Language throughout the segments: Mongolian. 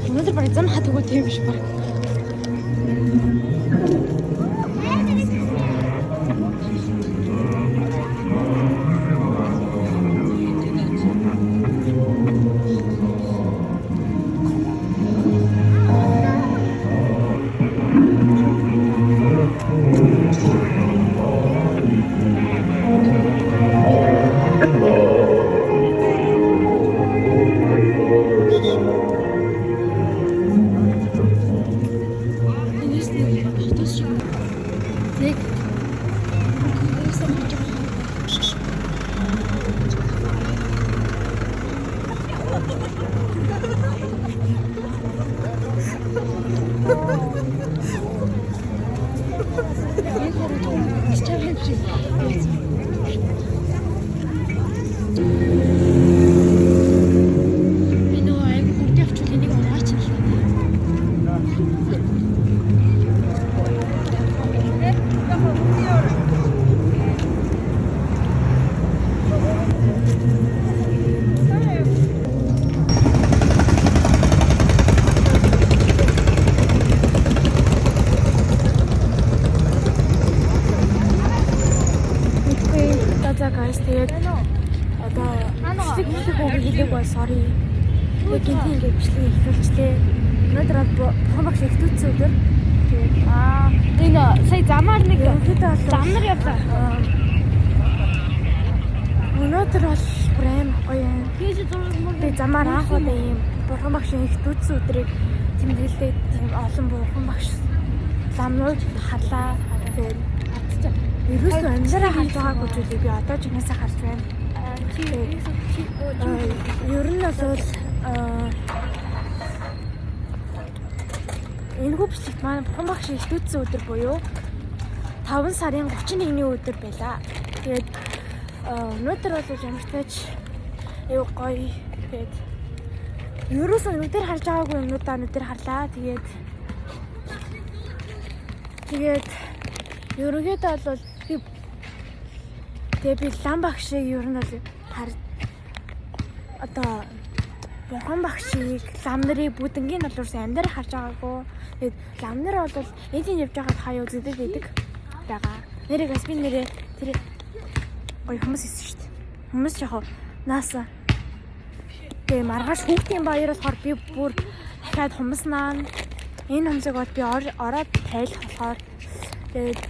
Өнөөдөр баг зам хат өгөө тийм биш баг. Sorry. Яг гинти ингээд бичлэг ихлүүлжлээ. Өнөөдөр бурхан багш их төцсөн өдөр. Тэгээд энэ сая замаар нэг зам нар явлаа. Өнөөдөр бол брэм гоё юм. Би замаар анх удаа ийм бурхан багш их төцсөн өдрийг тэмдэглээд тийм олон бурхан багш ламнууд харлаа. Тэгээд ерөөсөө амьдраа харж байгаагүй зүйлийг би одоо ч инээсээ харж байна. Ер нь бол энэ хөвчлөлт маань бурхан багш их төцсөн өдөр буюу 5 сарын 31-ний өдөр байлаа. Тэгээд өнөөдөр бол ямар ч тач гоё. Тэгээд ерөөсөө өнөөдөр харж байгаагүй юмнуудаа өнөөдөр харлаа. Тэгээд ерөнхийдөө бол би лам багшийг ер нь бол одоо бурхан багшийг лам нарын бүдэнгийн налуурс амьдаар харж байгаагүй. Тэгээд лам нар бол энийг явж байхад хаяа үздэг байдаг. Нэрийг бас би нэрээ тэр гоё хүмүүс ирсэн шүү дээ. Хүмүүс яг нааса тэгээ маргааш хүүхдийн баяр болохоор би бүр дахиад хумснаа. Энэ хүмүүсийг бол би ороод тайлах болохоор тэгээд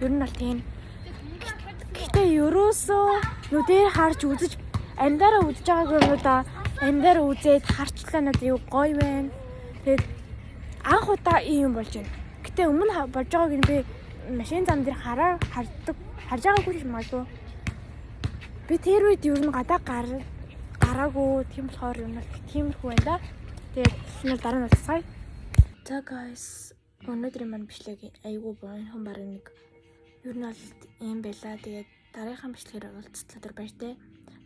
ер нь бол тийм. Гэтэ ерөөсөө нүдээр харж үзэж амьдаараа үзэж байгаагүй юмудаа амьдаараа үзээд харчлаа надад юу гоё байна. Тэгээд анх удаа ийм болж байна. Гэтэ өмнө болж байгааг нь би машин зам дээр харж байгаагүй юм аа. Би тэр үед ер нь гадаа гараагүй тийм болохоор юм бол тиймэрхүү байна да. Тэгээд дараа нь болсай. За guys, өнөөдрийн маань бичлэг айгүй боохон баг нэг ер нь бол ийм байлаа. Тэгээд дараагийн бичлэгээр уулзтлаа баяртай.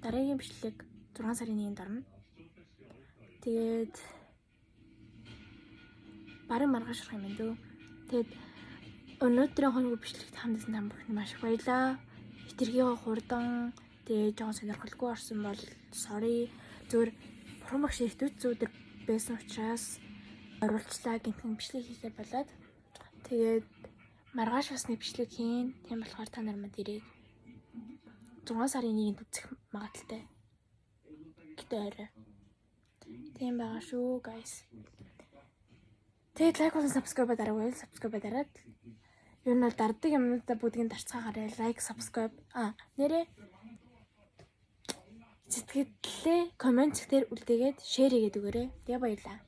Дараагийн бичлэг 6 сарын 1-нд орно. Тэгээд барин маргааш орох юм байна дөө. Тэгээд өнөөдрийн хоног бичлэгт хамтдаа та бүхэнд маш их баярлалаа. хитрхийгөө хурдан тэгээ жоон сонирхолгүй орсон бол sorry. Зүгээр бурхан багш их зүудэр байсан учраас оруулчлаа гэнтхэн бичлэг хийхээ болоод тэгээд маргааш бас нэг бичлэг хийн. Тийм болохоор та нар манд ирээ. 6 сарын 1-нд үзэх магадaltaй. Гэтэ орой. Тийм байгаа шүү, guys. Тэгээд лайк болон subscribe дараагүй. Subscribe дараад юу нь бол дарддаг юмнуудаа бүгдийг дарцгаагаарай. Лайк, subscribe. Нэрээ сэтгэлээ комент дээр үлдээгээд share хийгээд өгөөрэй. Тэгээ баярлалаа.